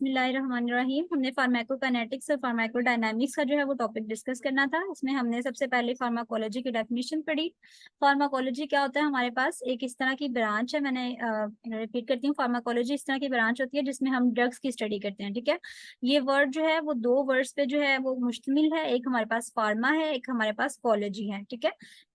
बिस्मिल्लाहिर्रहमानिर्रहीम। हमने फार्माकोकाइनेटिक्स और फार्माकोडायनामिक्स का जो है वो टॉपिक डिस्कस करना था। इसमें हमने सबसे पहले फार्माकोलॉजी की डेफिनेशन पढ़ी। फार्माकोलॉजी क्या होता है? हमारे पास एक इस तरह की ब्रांच है, मैंने रिपीट करती हूँ, फार्माकोलॉजी इस तरह की ब्रांच होती है जिसमें हम ड्रग्स की स्टडी करते हैं। ठीक है, ये वर्ड जो है वो दो वर्ड्स पे जो है वो मुश्तमिल है। एक हमारे पास फार्मा है, एक हमारे पास कॉलोजी है। ठीक है,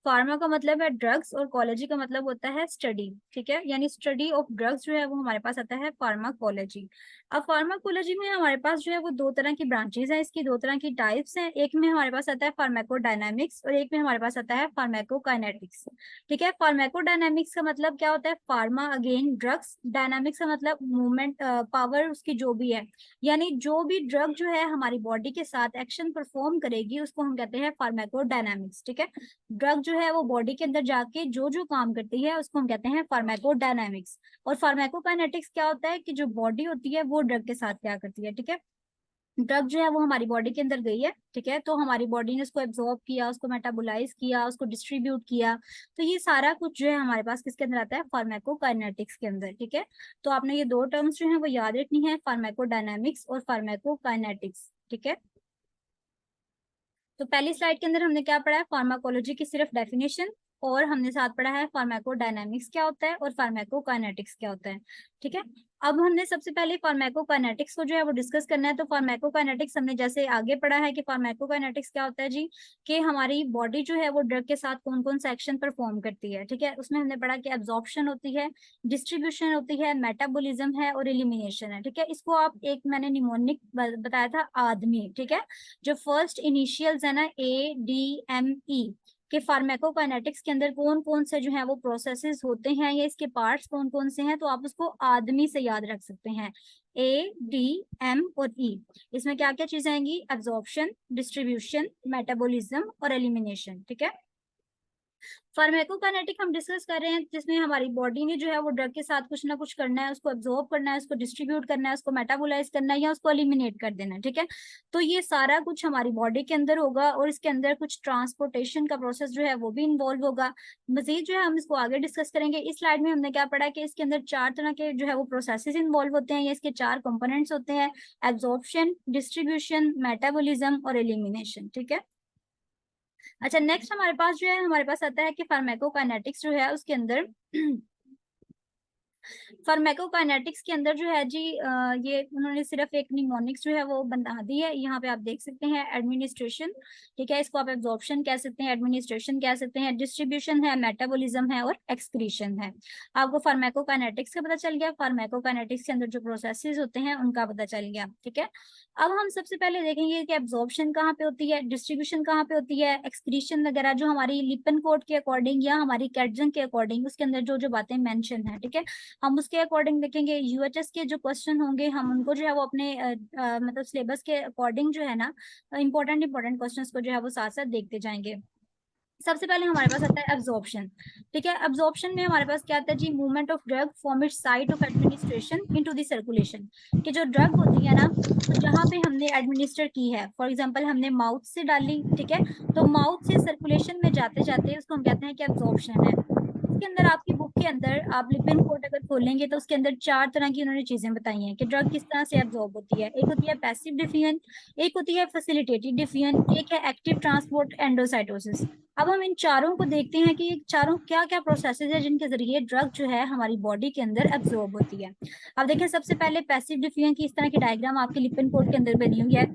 फार्मा का मतलब है ड्रग्स और कॉलोजी का मतलब होता है स्टडी। ठीक है, यानी स्टडी ऑफ ड्रग्स जो है वो हमारे पास आता है फार्माकोलॉजी। अब फार्माकोलॉजी में हमारे पास जो है वो दो तरह की ब्रांचेस हैं, इसकी दो तरह की टाइप्स हैं। एक में हमारे पास आता है फार्माकोडायनामिक्स और एक में हमारे पास आता है फार्माकोकाइनेटिक्स। ठीक है, फार्माकोडायनामिक्स का मतलब क्या होता है? फार्मा अगेन ड्रग्स, डायनामिक्स का मतलब मूवमेंट, पावर उसकी जो भी है, यानी जो भी ड्रग जो है हमारी बॉडी के साथ एक्शन परफॉर्म करेगी उसको हम कहते हैं फार्माकोडायनामिक्स। ठीक है, ड्रग जो है वो बॉडी के अंदर जाके जो जो काम करती है उसको हम कहते हैं फार्माकोडायनामिक्स। और फार्माकोकाइनेटिक्स क्या होता है कि जो बॉडी होती है वो ड्रग के साथ क्या करती है। ठीक है, ड्रग जो है वो हमारी बॉडी के अंदर गई है, ठीक है, तो हमारी बॉडी ने उसको एब्जॉर्ब किया, उसको मेटाबोलाइज किया, उसको डिस्ट्रीब्यूट किया। तो ये सारा कुछ जो है हमारे पास किसके अंदर आता है? फार्माकोकाइनेटिक्स के अंदर। ठीक है, तो आपने ये दो टर्म्स जो है वो याद रखनी है, फार्माकोडायनामिक्स और फार्माकोकाइनेटिक्स। ठीक है, तो पहली स्लाइड के अंदर हमने क्या पढ़ा है? फार्माकोलॉजी की सिर्फ डेफिनेशन, और हमने साथ पढ़ा है फार्माकोडायनामिक्स क्या होता है और फार्माकोकाइनेटिक्स क्या होता है। ठीक है, अब हमने सबसे पहले फार्माकोकाइनेटिक्स को जो है वो डिस्कस करना है। तो फार्माकोकाइनेटिक्स हमने जैसे आगे पढ़ा है कि फार्माकोकाइनेटिक्स क्या होता है जी, कि हमारी बॉडी जो है वो ड्रग के साथ कौन कौन सा एक्शन परफॉर्म करती है। ठीक है, उसमें हमने पढ़ा कि एब्जॉर्प्शन होती है, डिस्ट्रीब्यूशन होती है, मेटाबॉलिज्म है और एलिमिनेशन है। ठीक है, इसको आप एक मैंने निमोनिक बताया था आदमी। ठीक है, जो फर्स्ट इनिशियल्स है ना ADME के फार्माकोकाइनेटिक्स के अंदर कौन कौन से जो है वो प्रोसेसेस होते हैं या इसके पार्ट्स कौन कौन से हैं, तो आप उसको आदमी से याद रख सकते हैं। ADM और E, इसमें क्या क्या चीजें आएंगी? एब्जॉर्प्शन, डिस्ट्रीब्यूशन, मेटाबॉलिज्म और एलिमिनेशन। ठीक है, फार्माकोकाइनेटिक हम डिस्कस कर रहे हैं जिसमें हमारी बॉडी ने जो है वो ड्रग के साथ कुछ ना कुछ करना है, उसको एब्जॉर्ब करना है, उसको डिस्ट्रीब्यूट करना है, उसको मेटाबोलाइज करना है या उसको एलिमिनेट कर देना है। ठीक है, तो ये सारा कुछ हमारी बॉडी के अंदर होगा और इसके अंदर कुछ ट्रांसपोर्टेशन का प्रोसेस जो है वो भी इन्वॉल्व होगा। मजीद जो है हम इसको आगे डिस्कस करेंगे। इस स्लाइड में हमने क्या पढ़ा कि इसके अंदर चार तरह के जो है वो प्रोसेसेस इन्वॉल्व होते हैं या इसके चार कंपोनेंट्स होते हैं: एब्जॉर्प्शन, डिस्ट्रीब्यूशन, मेटाबॉलिज्म और एलिमिनेशन। ठीक है, अच्छा, नेक्स्ट हमारे पास जो है हमारे पास आता है कि फार्माकोकाइनेटिक्स जो है उसके अंदर फार्माकोकाइनेटिक्स के अंदर जो है जी, ये उन्होंने सिर्फ एक निमोनिक्स जो है वो बना दी है। यहाँ पे आप देख सकते हैं एडमिनिस्ट्रेशन। ठीक है, इसको आप एब्जॉर्प्शन कह सकते हैं, एडमिनिस्ट्रेशन कह सकते हैं, डिस्ट्रीब्यूशन है, मेटाबॉलिज्म है और एक्सक्रीशन है। आपको फार्माकोकाइनेटिक्स का पता चल गया, फार्माकोकाइनेटिक्स के अंदर जो प्रोसेसेस होते हैं उनका पता चल गया। ठीक है, अब हम सबसे पहले देखेंगे कि एब्जॉर्प्शन कहाँ पे होती है, डिस्ट्रीब्यूशन कहाँ पे होती है, एक्सक्रीशन वगैरह जो हमारी लिपन कोड के अकॉर्डिंग या हमारी कैटजन के अकॉर्डिंग उसके अंदर जो जो बातें मेंशन है। ठीक है, हम उसके अकॉर्डिंग देखेंगे। यूएचएस के जो क्वेश्चन होंगे हम उनको जो है वो अपने मतलब सिलेबस के अकॉर्डिंग जो है ना इंपॉर्टेंट इंपॉर्टेंट क्वेश्चंस को जो है वो साथ साथ देखते जाएंगे। सबसे पहले हमारे पास आता है एब्जॉर्प्शन। ठीक है, एब्जॉर्प्शन में हमारे पास क्या आता है जी? Movement of drug from its site of administration into the circulation. कि जो ड्रग होती है ना, तो जहाँ पे हमने एडमिनिस्टर की है, फॉर एग्जांपल हमने माउथ से डाली, ठीक है, तो माउथ से सर्कुलेशन में जाते जाते उसको हम कहते हैं कि एब्जॉर्प्शन है। इसके अंदर आपकी बुक के अंदर आप लिपिन कोट अगर खोलेंगे तो उसके अंदर चार तरह की उन्होंने चीजें बताई हैं कि ड्रग किस तरह से एब्जॉर्ब होती है। एक होती है पैसिव डिफियन, एक होती है फैसिलिटेटेड डिफियन, एक है एक्टिव ट्रांसपोर्ट एंडोसाइटोसिस। अब हम इन चारों को देखते हैं कि ये चारों क्या क्या प्रोसेसेस है जिनके जरिए ड्रग जो है हमारी बॉडी के अंदर एब्जॉर्ब होती है। अब देखें, सबसे पहले पैसिव डिफियन की इस तरह की डायग्राम आपके लिपिन कोड के अंदर बनी हुई है।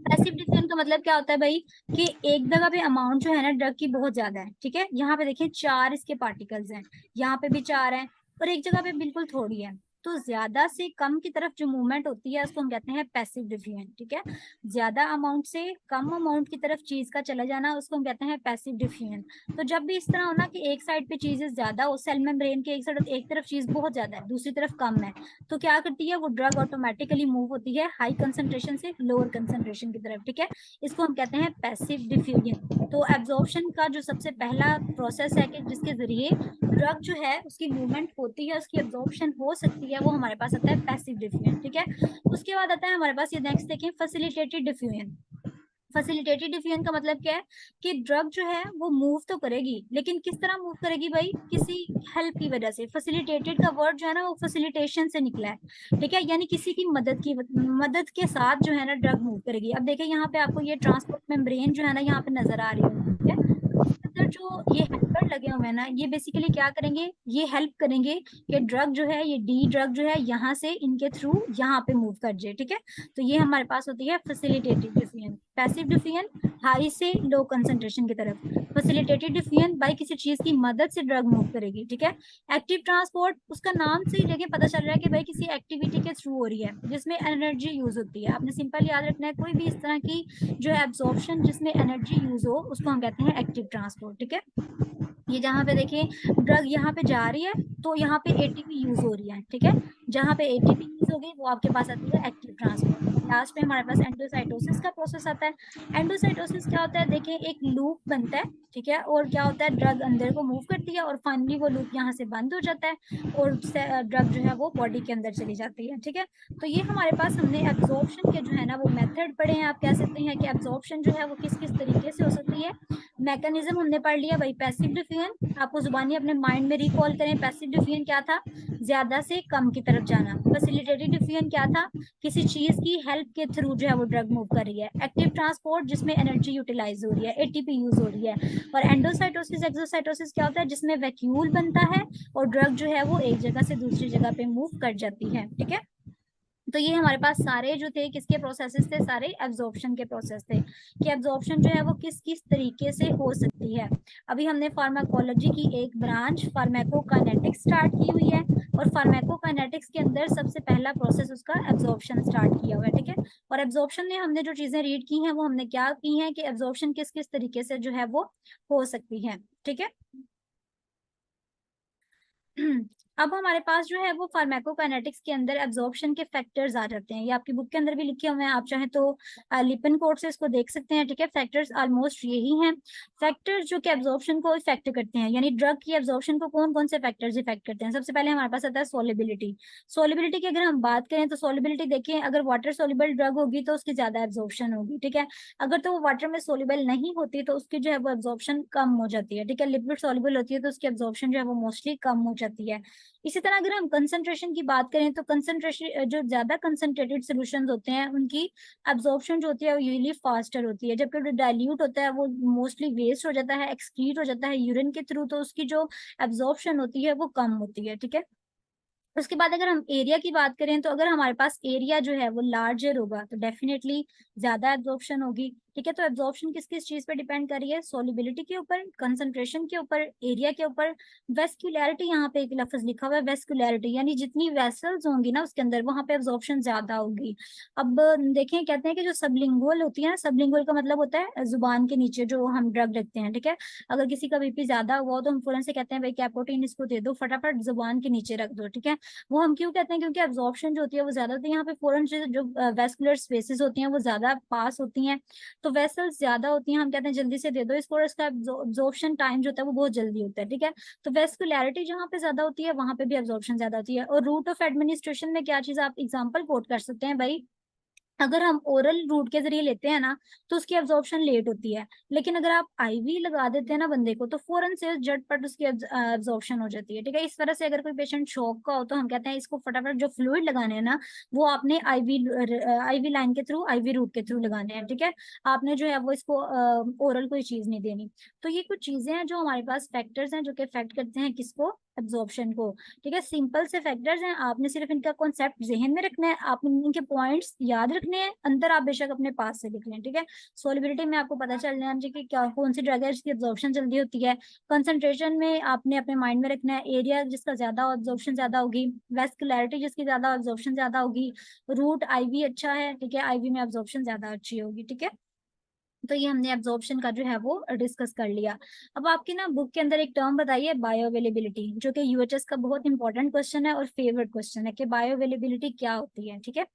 पैसिव डिफियन का मतलब क्या होता है भाई, कि एक जगह पे अमाउंट जो है ना ड्रग की बहुत ज्यादा है। ठीक है, यहाँ पे देखिए चार इसके पार्टिकल्स हैं, यहाँ पे भी चार हैं और एक जगह पे बिल्कुल थोड़ी है। तो ज्यादा से कम की तरफ जो मूवमेंट होती है उसको हम कहते हैं पैसिव डिफियन। ठीक है, ज्यादा अमाउंट से कम अमाउंट की तरफ चीज का चला जाना उसको हम कहते हैं पैसिव डिफियन। तो जब भी इस तरह हो ना कि एक साइड पे चीजें ज्यादा हो, सेल मेम्ब्रेन के एक साइड एक तरफ चीज बहुत ज्यादा है दूसरी तरफ कम है, तो क्या करती है वो ड्रग ऑटोमेटिकली मूव होती है हाई कंसंट्रेशन से लोअर कंसंट्रेशन की तरफ। ठीक है, इसको हम कहते हैं पैसिव डिफ्यूजन। तो एब्जॉर्प्शन का जो सबसे पहला प्रोसेस है कि जिसके जरिए ड्रग जो है उसकी मूवमेंट होती है, उसकी एब्जॉर्प्शन हो सकती है, वो हमारे पास आता है पैसिव डिफ्यूजन। ठीक है, उसके बाद आता है हमारे पास ये नेक्स्ट देखें फैसिलिटेटेड डिफ्यूजन। फैसिलिटेटेड डिफ्यूजन का मतलब क्या है कि ड्रग जो है वो मूव तो करेगी, लेकिन किस तरह मूव करेगी भाई, किसी हेल्प की वजह से। फैसिलिटेटेड का वर्ड जो है ना वो फैसिलिटेशन से निकला है, ठीक है, यानी किसी की मदद के साथ जो है ना ड्रग मूव करेगी। अब देखिए यहाँ पे आपको ये ट्रांसपोर्ट मेम्ब्रेन जो है ना यहाँ पे नजर आ रही होगी, ठीक है। अंदर जो ये हेल्पर लगे हुए हैं ना, ये बेसिकली क्या करेंगे, ये हेल्प करेंगे कि ड्रग जो है, ये डी ड्रग जो है यहाँ से इनके थ्रू यहाँ पे मूव कर जाए, ठीक है। तो ये हमारे पास होती है facilitated defiant. Passive defiant high से लो कंसंट्रेशन की तरफ, फैसिलिटेटेड डिफियन बाई किसी चीज की मदद से ड्रग मूव करेगी, ठीक है। एक्टिव ट्रांसपोर्ट, उसका नाम से ही देखें पता चल रहा है कि भाई किसी एक्टिविटी के थ्रू हो रही है जिसमें एनर्जी यूज होती है। आपने सिंपल याद रखना है, कोई भी इस तरह की जो है एब्जॉर्प्शन जिसमें एनर्जी यूज हो उसको हम कहते हैं एक्टिव ट्रांसपोर्ट, ठीक है। ये जहाँ पे देखिए ड्रग यहाँ पे जा रही है तो यहाँ पे एटीपी यूज हो रही है, ठीक है। जहाँ पे एटीपी यूज होगी वो आपके पास आती है एक्टिव ट्रांसपोर्ट। लास्ट में हमारे पास एंडोसाइटोसिस का प्रोसेस आता है। एंडोसाइटोसिस क्या होता है, देखिए एक लूप बनता है, ठीक है, और क्या होता है ड्रग अंदर को मूव करती है और फाइनली वो लूप यहाँ से बंद हो जाता है और ड्रग जो है वो बॉडी के अंदर चली जाती है, ठीक है। तो ये हमारे पास हमने एब्जॉर्प्शन के जो है ना वो मेथड पढ़े हैं। आप कह सकते हैं कि एब्जॉर्प्शन जो है वो किस किस तरीके से हो सकती है। मैकेनिज्म हमने पढ़ लिया भाई, पैसिव डिफ्यूजन, आपको जुबानी अपने माइंड में रिकॉल करें। पैसिव डिफ्यूजन क्या था, ज्यादा से कम की तरफ जाना। फैसिलिटेटेड डिफ्यूजन क्या था, किसी चीज की हेल्प के थ्रू जो है वो ड्रग मूव कर रही है। एक्टिव ट्रांसपोर्ट जिसमें एनर्जी यूटिलाइज हो रही है, एटीपी यूज हो रही है। और एंडोसाइटोसिस एक्सोसाइटोसिस क्या होता है, जिसमें वैक्यूल बनता है और ड्रग जो है वो एक जगह से दूसरी जगह पे मूव कर जाती है, ठीक है। तो ये हमारे पास सारे जो थे किसके प्रोसेसेस थे, सारे एब्जॉर्प्शन के प्रोसेस थे कि एब्जॉर्प्शन जो है वो किस किस तरीके से हो सकती है। अभी हमने फार्माकोलॉजी की एक ब्रांच फार्माकोकाइनेटिक्स स्टार्ट की हुई है और फार्माकोकाइनेटिक्स के अंदर सबसे पहला प्रोसेस उसका एब्जॉर्प्शन स्टार्ट किया हुआ है, ठीक है। और एब्जॉर्प्शन में हमने जो चीजें रीड की हैं वो हमने क्या की हैं कि एब्जॉर्प्शन किस किस तरीके से जो है वो हो सकती है, ठीक है। अब हमारे पास जो है वो फार्माकोकाइनेटिक्स के अंदर एब्जॉर्प्शन के फैक्टर्स आ जाते हैं। ये आपकी बुक के अंदर भी लिखे हुए हैं, आप चाहें तो लिपन कोड से इसको देख सकते हैं, ठीक है। फैक्टर्स ऑलमोस्ट यही हैं। फैक्टर्स जो कि एब्जॉर्प्शन को इफेक्ट करते हैं, यानी ड्रग की एब्जॉर्प्शन को कौन कौन से फैक्टर्स इफेक्ट करते हैं। सबसे पहले हमारे पास आता है सोलिबिलिटी। सोलिबिलिटी की अगर हम बात करें तो सोलिबिलिटी देखिए, अगर वाटर सोलिबल ड्रग होगी तो उसकी ज्यादा एब्जॉर्प्शन होगी, ठीक है। अगर तो वो वाटर में सोलिबल नहीं होती तो उसकी जो है वो एब्जॉर्प्शन कम हो जाती है, ठीक है। लिपिड सोलिबल होती है तो उसकी एब्जॉर्प्शन जो है वो मोस्टली कम हो जाती है। इसी तरह अगर हम कंसंट्रेशन की बात करें तो कंसंट्रेशन जो ज्यादा कंसंट्रेटेड सॉल्यूशंस होते हैं उनकी एब्जॉर्प्शन जो होती है वो यूजली फास्टर होती है, जबकि जो डाइल्यूट होता है वो मोस्टली वेस्ट हो जाता है, एक्सक्रीट हो जाता है यूरिन के थ्रू, तो उसकी जो एब्जॉर्प्शन होती है वो कम होती है, ठीक है। उसके बाद अगर हम एरिया की बात करें तो अगर हमारे पास एरिया जो है वो लार्जर होगा तो डेफिनेटली ज्यादा एब्जॉर्प्शन होगी, ठीक है। तो एब्जॉर्प्शन किस किस चीज पे डिपेंड कर रही है, सोलिबिलिटी के ऊपर, कंसंट्रेशन के ऊपर, एरिया के ऊपर। वेस्कुलैरिटी, यहाँ पे एक लफ्ज लिखा हुआ है वेस्कुलैरिटी, यानी जितनी वेसल्स होंगी ना उसके अंदर वहां पे एब्जॉर्प्शन ज्यादा होगी। अब देखें, कहते हैं कि जो सबलिंगुअल होती है ना, सबलिंगुअल का मतलब होता है जुबान के नीचे जो हम ड्रग रखते हैं, ठीक है। अगर किसी का बीपी ज्यादा हुआ हो तो हम फौरन से कहते हैं भाई कैपोटीन इसको दे दो, फटाफट जुबान के नीचे रख दो, ठीक है। वो हम क्यों कहते हैं, क्योंकि एब्जॉर्प्शन जो होती है वो ज्यादा होती है यहाँ पे, फोरन से जो वेस्कुलर स्पेसेस होती हैं वो ज्यादा पास होती हैं, तो वेसल्स ज्यादा होती हैं, हम कहते हैं जल्दी से दे दो इसको, और इसका एब्जॉर्प्शन टाइम जो होता है वो बहुत जल्दी होता है, ठीक है। तो वेस्कुलैरिटी जहाँ पे ज्यादा होती है वहां पे भी एब्जॉर्प्शन ज्यादा होती है। और रूट ऑफ एडमिनिस्ट्रेशन में क्या चीज, आप एग्जाम्पल कोट कर सकते हैं भाई, अगर हम ओरल रूट के जरिए लेते हैं ना तो उसकी एब्जॉर्प्शन लेट होती है, लेकिन अगर आप आईवी लगा देते हैं ना बंदे को तो फौरन से झटपट उसकी एब्जॉर्प्शन हो जाती है, ठीक है। इस तरह से अगर कोई पेशेंट शॉक का हो तो हम कहते हैं इसको फटाफट जो फ्लूइड लगाने हैं ना वो आपने आईवी लाइन के थ्रू, आईवी रूट के थ्रू लगाने हैं, ठीक है। आपने जो है वो इसको ओरल कोई चीज नहीं देनी। तो ये कुछ चीजें हैं जो हमारे पास फैक्टर्स हैं जो कि इफेक्ट करते हैं किसको, एब्जॉर्प्शन को, ठीक है। सिंपल से फैक्टर्स हैं, आपने सिर्फ इनका कॉन्सेप्ट जहन में रखना है, आपने इनके पॉइंट्स याद रखने हैं, अंदर आप बेशक अपने पास से लिख लें, ठीक है। सोलिबिलिटी में आपको पता चल जाना चाहिए कि क्या कौन सी ड्रग है जिसकी एब्जॉर्प्शन जल्दी होती है। कंसंट्रेशन में आपने अपने माइंड में रखना है, एरिया जिसका ज्यादा एब्जॉर्प्शन ज्यादा होगी, वेस्कुलैरिटी जिसकी ज्यादा एब्जॉर्प्शन ज्यादा होगी, रूट आईवी अच्छा है, ठीक है, आईवी में एब्जॉर्प्शन ज्यादा अच्छी होगी, ठीक है। तो ये हमने एब्जॉर्प्शन का जो है वो डिस्कस कर लिया। अब आपकी ना बुक के अंदर एक टर्म बताइए बायो अवेलेबिलिटी, जो कि यूएचएस का बहुत इंपॉर्टेंट क्वेश्चन है और फेवरेट क्वेश्चन है कि बायो अवेलेबिलिटी क्या होती है, ठीक है।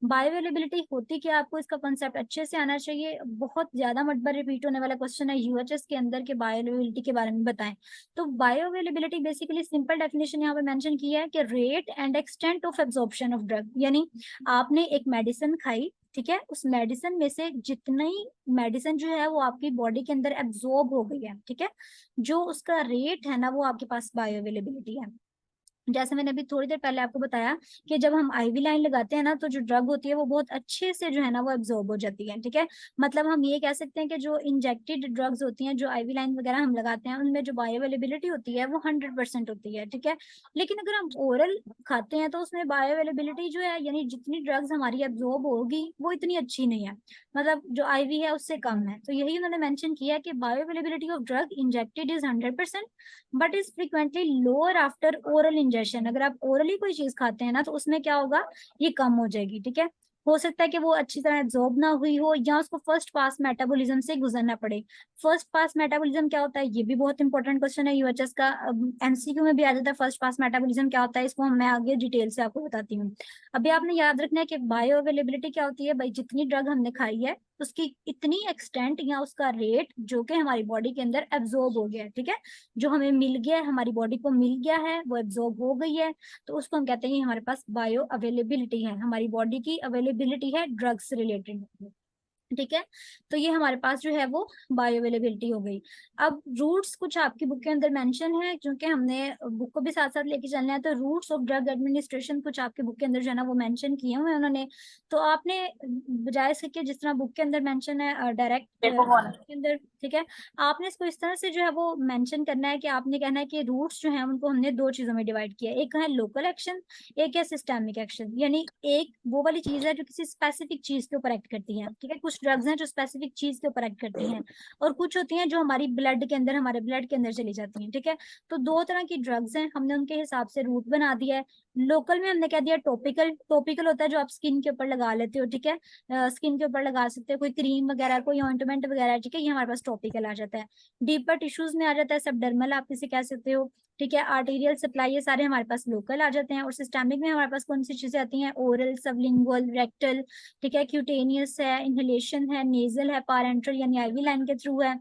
बायो अवेलेबिलिटी होती क्या, आपको इसका कंसेप्ट अच्छे से आना चाहिए, बहुत ज्यादा मत बार रिपीट होने वाला क्वेश्चन है यूएचएस के अंदर के बायो अवेलेबिलिटी के बारे में बताएं। तो bio availability basically simple definition यहाँ पे मेंशन किया है कि rate and extent of absorption of drug, यानी आपने एक मेडिसिन खाई, ठीक है, उस मेडिसिन में से जितनी मेडिसिन जो है वो आपकी बॉडी के अंदर एब्जॉर्ब हो गई है, ठीक है, जो उसका रेट है ना वो आपके पास बायो अवेलेबिलिटी है। जैसे मैंने अभी थोड़ी देर पहले आपको बताया कि जब हम आईवी लाइन लगाते हैं ना तो जो ड्रग होती है वो बहुत अच्छे से जो है ना वो एब्जॉर्ब हो जाती है, ठीक है। मतलब हम ये कह सकते हैं कि जो इंजेक्टेड ड्रग्स होती हैं, जो आईवी लाइन वगैरह हम लगाते हैं, उनमें जो बायो अवेलेबिलिटी होती है वो 100% होती है, ठीक है। लेकिन अगर हम ओरल खाते हैं तो उसमें बायो अवेलेबिलिटी जो है, यानी जितनी ड्रग्स हमारी एब्जॉर्ब होगी वो इतनी अच्छी नहीं है, मतलब जो आईवी है उससे कम है। तो यही उन्होंने मेंशन किया कि bio availability of drug injected is 100% but is frequently lower after oral injection. अगर आप ओरली कोई चीज खाते हैं ना तो उसमें क्या होगा, ये कम हो जाएगी, ठीक है। हो सकता है कि वो अच्छी तरह एब्जॉर्ब ना हुई हो या उसको फर्स्ट पास मेटाबॉलिज्म से गुजरना पड़े। फर्स्ट पास मेटाबॉलिज्म क्या होता है, ये भी बहुत इंपॉर्टेंट क्वेश्चन है यूएचएस का, एमसीक्यू में भी आ जाता है फर्स्ट पास मेटाबॉलिज्म क्या होता है, इसको मैं आगे डिटेल से आपको बताती हूँ। अभी आपने याद रखना है कि बायो अवेलेबिलिटी क्या होती है भाई, जितनी ड्रग हमने खाई है उसकी इतनी एक्सटेंट या उसका रेट जो कि हमारी बॉडी के अंदर एब्जॉर्ब हो गया है, ठीक है, जो हमें मिल गया है, हमारी बॉडी को मिल गया है, वो एब्जॉर्ब हो गई है, तो उसको हम कहते हैं हमारे पास बायो अवेलेबिलिटी है, हमारी बॉडी की अवेलेबिलिटी है ड्रग्स रिलेटेड, ठीक है। तो ये हमारे पास जो है वो बायो अवेलेबिलिटी हो गई। अब रूट्स कुछ आपकी बुक के अंदर मेंशन है, क्योंकि हमने बुक को भी साथ साथ लेके चलना है, तो रूट्स ऑफ ड्रग एडमिनिस्ट्रेशन कुछ आपके बुक के अंदर जो है ना वो मेंशन किए हुए हैं उन्होंने। तो आपने बजाय इसके कि जिस तरह बुक के अंदर मेंशन है डायरेक्ट के अंदर, ठीक है, आपने इसको इस तरह से जो है वो मेंशन करना है कि आपने कहना है कि रूट्स जो है उनको हमने दो चीजों में डिवाइड किया है, एक है लोकल एक्शन, एक है सिस्टेमिक एक्शन। यानी एक वो वाली चीज है जो किसी स्पेसिफिक चीज के ऊपर एक्ट करती है, ठीक है, कुछ ड्रग्स हैं जो स्पेसिफिक चीज के ऊपर एक्ट करती हैं, और कुछ होती हैं जो हमारी ब्लड के अंदर, हमारे ब्लड के अंदर चली जाती हैं, ठीक है। तो दो तरह की ड्रग्स हैं, हमने उनके हिसाब से रूट बना दिया है। लोकल में हमने कह दिया टॉपिकल, टॉपिकल होता है जो आप स्किन के ऊपर लगा लेते हो, ठीक है, स्किन के ऊपर लगा सकते हो, कोई क्रीम वगैरह, कोई ऑइंटमेंट वगैरह, ठीक है, ये हमारे पास टॉपिकल आ जाता है। डीपर टिश्यूज में आ जाता है सबडर्मल, आप इसे कह सकते हो, ठीक है, आर्टेरियल सप्लाई, ये सारे हमारे पास लोकल आ जाते हैं। और सिस्टेमिक में हमारे पास कौन सी चीजें आती हैं, ओरल, सबलिंगुअल, रेक्टल, ठीक है, क्यूटेनियस है, इनहेलेशन है, नेजल है, पारेंट्रल यानी आईवी लाइन के थ्रू है।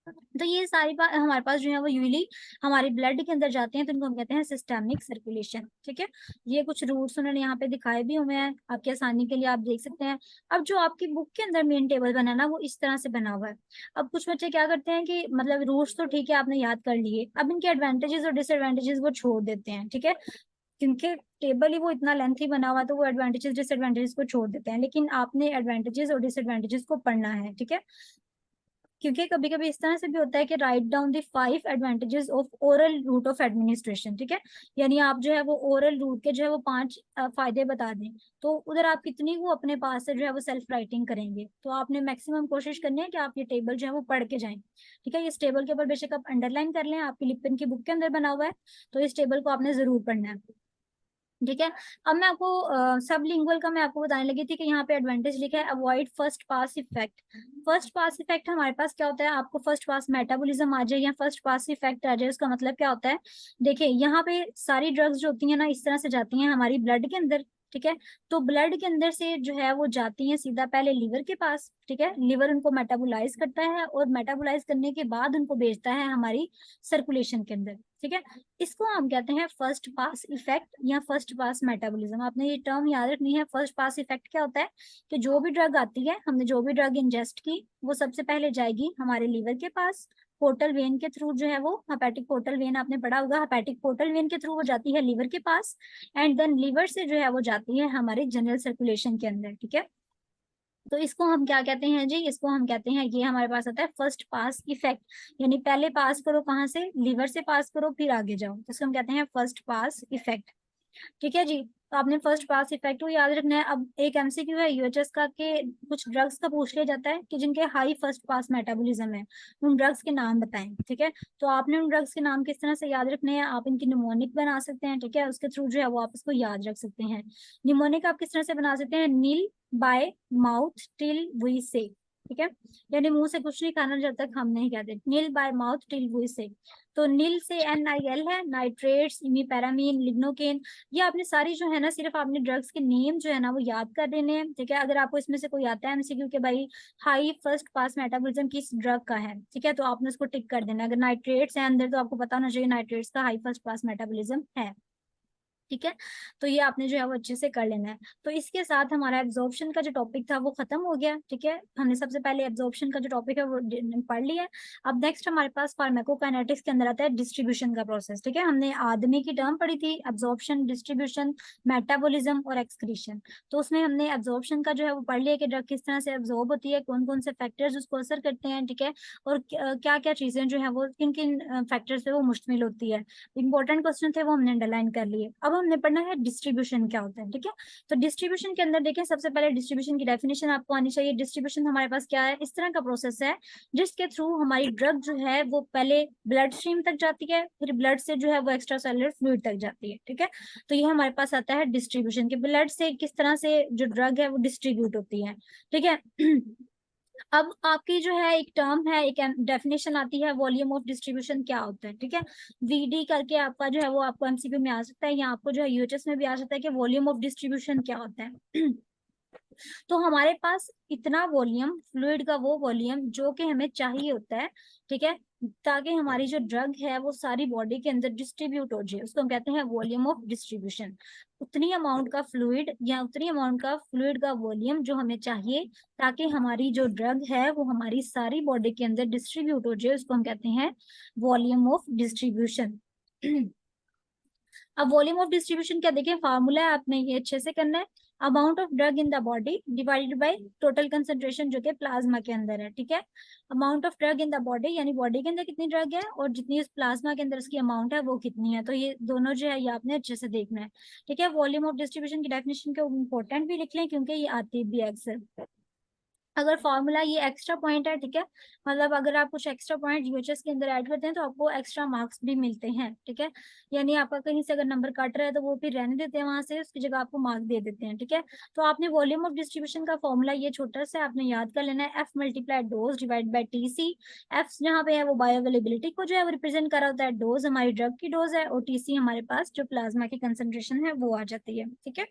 तो ये सारी बात हमारे पास जो है वो यूजली हमारे ब्लड के अंदर जाते हैं, तो इनको हम कहते हैं सिस्टेमिक सर्कुलेशन, ठीक है। ये कुछ रूट्स उन्होंने यहाँ पे दिखाए भी हुए हैं, आपकी आसानी के लिए आप देख सकते हैं। अब जो आपकी बुक के अंदर मेन टेबल बना ना वो इस तरह से बना हुआ है। अब कुछ बच्चे क्या करते हैं कि मतलब रूट्स तो ठीक है आपने याद कर लिए, अब इनके एडवांटेजेस और डिसएडवांटेजेस वो छोड़ देते हैं, ठीक है, क्योंकि टेबल ही वो इतना लेंथी बना हुआ है, तो वो एडवांटेजेस डिसएडवांटेजेस को छोड़ देते हैं, लेकिन आपने एडवांटेजेस और डिसएडवांटेजेस को पढ़ना है, ठीक है। क्योंकि कभी कभी इस तरह से भी होता है कि write down the 5 advantages of oral route of administration, ठीक है, यानी आप जो है वो ओरल रूट के जो है वो 5 फायदे बता दें, तो उधर आप कितनी वो अपने पास से जो है वो सेल्फ राइटिंग करेंगे, तो आपने मैक्सिमम कोशिश करनी है कि आप ये टेबल जो है वो पढ़ के जाएं, ठीक है। इस टेबल के ऊपर बेशक आप अंडरलाइन कर लें, आपकी लिपिन की बुक के अंदर बना हुआ है, तो इस टेबल को आपने जरूर पढ़ना है, ठीक है। अब मैं आपको सब लिंगुअल का मैं आपको बताने लगी थी कि यहाँ पे एडवांटेज लिखा है avoid first pass effect. First pass effect हमारे पास क्या होता है, आपको फर्स्ट पास मेटाबॉलिज्म आ जाए या फर्स्ट पास इफेक्ट आ जाए, उसका मतलब क्या होता है, देखिए यहाँ पे सारी ड्रग्स जो होती है ना इस तरह से जाती हैं हमारी ब्लड के अंदर, ठीक है। तो ब्लड के अंदर से जो है वो जाती है सीधा पहले लीवर के पास, ठीक है, लीवर उनको मेटाबोलाइज करता है और मेटाबोलाइज करने के बाद उनको भेजता है हमारी सर्कुलेशन के अंदर, ठीक है। इसको हम कहते हैं फर्स्ट पास इफेक्ट या फर्स्ट पास मेटाबॉलिज्म। आपने ये टर्म याद रखनी है। फर्स्ट पास इफेक्ट क्या होता है कि जो भी ड्रग आती है, हमने जो भी ड्रग इंजेस्ट की, वो सबसे पहले जाएगी हमारे लीवर के पास, पोर्टल वेन के थ्रू जो है वो, हेपेटिक पोर्टल वेन आपने पढ़ा होगा, हेपेटिक पोर्टल वेन के थ्रू वो जाती है लीवर के पास, एंड देन लीवर से जो है वो जाती है हमारे जनरल सर्कुलेशन के अंदर, ठीक है। तो इसको हम क्या कहते हैं जी, इसको हम कहते हैं, ये हमारे पास आता है फर्स्ट पास इफेक्ट, यानी पहले पास करो कहाँ से, लीवर से पास करो फिर आगे जाओ, तो इसको हम कहते हैं फर्स्ट पास इफेक्ट, ठीक है जी। तो आपने फर्स्ट पास इफेक्ट को याद रखना है। अब एक एमसीक्यू है यूएचएस का कि कुछ ड्रग्स का पूछ लिया जाता है कि जिनके हाई फर्स्ट पास मेटाबॉलिज्म है, उन ड्रग्स के नाम बताएं, ठीक है। तो आपने उन ड्रग्स के नाम किस तरह से याद रखने हैं, आप इनकी निमोनिक बना सकते हैं, ठीक है, उसके थ्रू जो है वो आप इसको याद रख सकते हैं। निमोनिक आप किस तरह से बना सकते हैं, नील बाय माउथ टिल वी से, ठीक है, यानी मुंह से कुछ नहीं खाना जब तक हम नहीं कहते, नील बाय माउथ टिल वी से। तो नील से NIL है, नाइट्रेट्स, इमीपैरामीन, लिग्नोकेन, ये आपने सारी जो है ना, सिर्फ आपने ड्रग्स के नेम जो है ना वो याद कर देने हैं, ठीक है। अगर आपको इसमें से कोई आता है एमसीक्यू के भाई हाई फर्स्ट पास मेटाबॉलिज्म किस ड्रग का है, ठीक है, तो आपने उसको टिक कर देना। अगर नाइट्रेट्स है अंदर तो आपको पता होना चाहिए नाइट्रेट्स का हाई फर्स्ट पास मेटाबॉलिज्म है, ठीक है। तो ये आपने जो है वो अच्छे से कर लेना है। तो इसके साथ हमारा एब्जॉर्प्शन का जो टॉपिक था वो खत्म हो गया। ठीक है, हमने सबसे पहले एब्जॉर्प्शन का जो टॉपिक है वो पढ़ लिया है। अब नेक्स्ट हमारे पास फार्माकोकाइनेटिक्स के अंदर आता है डिस्ट्रीब्यूशन का प्रोसेस। ठीक है, हमने आदमी की टर्म पढ़ी थी, एब्जॉर्प्शन, डिस्ट्रीब्यूशन, मेटाबॉलिज्म और एक्सक्रीशन। तो उसमें हमने एब्जॉर्प्शन का जो है वो पढ़ लिया कि ड्रग किस तरह से एब्जॉर्ब होती है, कौन कौन से फैक्टर्स उसको असर करते हैं। ठीक है, और क्या क्या चीजें जो है वो किन किन फैक्टर्स पे वो मुश्तमिल होती है। इंपॉर्टेंट क्वेश्चन थे वो हमने अंडरलाइन कर लिए। अब हमने पढ़ना है डिस्ट्रीब्यूशन क्या होता है। ठीक है, तो डिस्ट्रीब्यूशन के अंदर देखें, सबसे पहले डिस्ट्रीब्यूशन की डेफिनेशन आपको आनी चाहिए। डिस्ट्रीब्यूशन हमारे पास क्या है, इस तरह का प्रोसेस है जिसके थ्रू हमारी ड्रग जो है वो पहले ब्लड स्ट्रीम तक जाती है, फिर ब्लड से जो है वो एक्स्ट्रा सेलुलर फ्लूइड तक जाती है। ठीक है, तो ये हमारे पास आता है डिस्ट्रीब्यूशन के ब्लड से किस तरह से जो ड्रग है वो डिस्ट्रीब्यूट होती है। ठीक है अब आपकी जो है एक टर्म है, एक डेफिनेशन आती है, वॉल्यूम ऑफ डिस्ट्रीब्यूशन क्या होता है। ठीक है, वीडी करके आपका जो है वो आपको एमसीक्यू में आ सकता है, या आपको जो है यूएचएस में भी आ सकता है कि वॉल्यूम ऑफ डिस्ट्रीब्यूशन क्या होता है। तो हमारे पास इतना वॉल्यूम, फ्लूइड का वो वॉल्यूम जो कि हमें चाहिए होता है। ठीक है, ताकि हमारी जो ड्रग है वो सारी बॉडी के अंदर डिस्ट्रीब्यूट हो जाए, उसको हम कहते हैं वॉल्यूम ऑफ डिस्ट्रीब्यूशन। उतनी अमाउंट का फ्लूइड या उतनी अमाउंट का फ्लूइड का वॉल्यूम जो हमें चाहिए ताकि हमारी जो ड्रग है वो हमारी सारी बॉडी के अंदर डिस्ट्रीब्यूट हो जाए, उसको हम कहते हैं वॉल्यूम ऑफ डिस्ट्रीब्यूशन। अब वॉल्यूम ऑफ डिस्ट्रीब्यूशन क्या, देखिए फार्मूला है, आपने ये अच्छे से करना है। Amount of drug in the body divided by total concentration जो कि प्लाज्मा के अंदर है। ठीक है, amount of drug in the body यानी बॉडी के अंदर कितनी ड्रग है और जितनी उस प्लाज्मा के अंदर उसकी अमाउंट है वो कितनी है। तो ये दोनों जो है ये आपने अच्छे से देखना है। ठीक है, वॉल्यूम ऑफ डिस्ट्रीब्यूशन की डेफिनेशन को इंपॉर्टेंट भी लिख लें क्योंकि ये आती भी है अक्सर। अगर फॉर्मूला ये एक्स्ट्रा पॉइंट है, ठीक है, मतलब अगर आप कुछ एक्स्ट्रा पॉइंट यूएचएस के अंदर ऐड करते हैं तो आपको एक्स्ट्रा मार्क्स भी मिलते हैं। ठीक है, यानी आपका कहीं से अगर नंबर कट रहा है तो वो फिर रहने देते हैं, वहां से उसकी जगह आपको मार्क्स दे देते हैं। ठीक है, तो आपने वॉल्यूम ऑफ डिस्ट्रीब्यूशन का फॉर्मूला ये छोटा सा आपने याद कर लेना है, F multiply dose divide by T C. F जहाँ पे है वो बायो अवेलेबिलिटी को जो है वो रिप्रेजेंट कर रहा होता है, डोज हमारी ड्रग की डोज है, और टीसी हमारे पास जो प्लाज्मा की कंसेंट्रेशन है वो आ जाती है। ठीक है,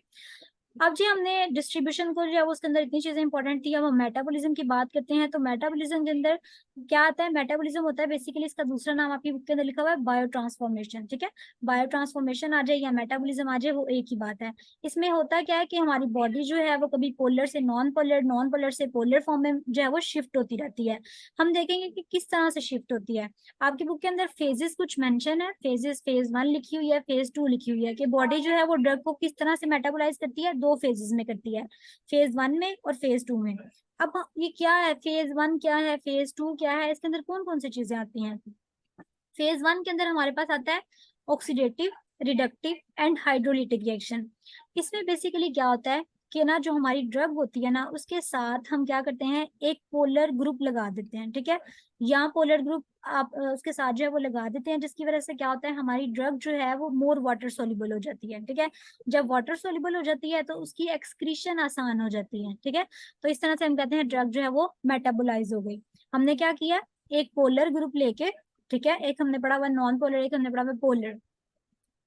अब जी हमने डिस्ट्रीब्यूशन को जो है उसके अंदर इतनी चीजें इंपॉर्टेंट थी। अब हम मेटाबॉलिज्म की बात करते हैं, तो मेटाबॉलिज्म के अंदर क्या आता है, मेटाबॉलिज्म होता है बेसिकली, इसका दूसरा नाम आपकी बुक के अंदर लिखा हुआ है बायो ट्रांसफॉर्मेशन। ठीक है, बायो ट्रांसफॉर्मेशन आ जाए या मेटाबॉलिज्म आ जाए वो एक ही बात है। इसमें होता क्या है कि हमारी बॉडी जो है वो कभी पोलर से नॉन पोलर, नॉन पोलर से पोलर फॉर्म में जो है वो शिफ्ट होती रहती है। हम देखेंगे कि किस तरह से शिफ्ट होती है। आपकी बुक के अंदर फेजेस कुछ मेंशन है, फेजेस फेज 1 लिखी हुई है, फेज 2 लिखी हुई है, कि बॉडी जो है वो ड्रग को किस तरह से मेटाबोलाइज करती है, दो फेजेस में करती है, फेज 1 में और फेज 2 में। अब ये क्या है, फेज 1 क्या है, फेज 2 क्या है, इसके अंदर कौन कौन सी चीजें आती हैं। फेज 1 के अंदर हमारे पास आता है oxidative, reductive and hydrolytic reaction. इसमें बेसिकली क्या होता है कि ना जो हमारी ड्रग होती है ना उसके साथ हम क्या करते हैं, एक पोलर ग्रुप लगा देते हैं। ठीक है, या पोलर ग्रुप आप उसके साथ जो है वो लगा देते हैं, जिसकी वजह से क्या होता है, हमारी ड्रग जो है वो मोर वाटर सोल्यूबल हो जाती है। ठीक है, जब वाटर सोल्यूबल हो जाती है तो उसकी एक्सक्रीशन आसान हो जाती है। ठीक है, तो इस तरह से हम कहते हैं ड्रग जो है वो मेटाबोलाइज हो गई। हमने क्या किया, एक पोलर ग्रुप लेके, ठीक है, एक हमने पढ़ा हुआ नॉन पोलर, एक हमने पढ़ा हुआ पोलर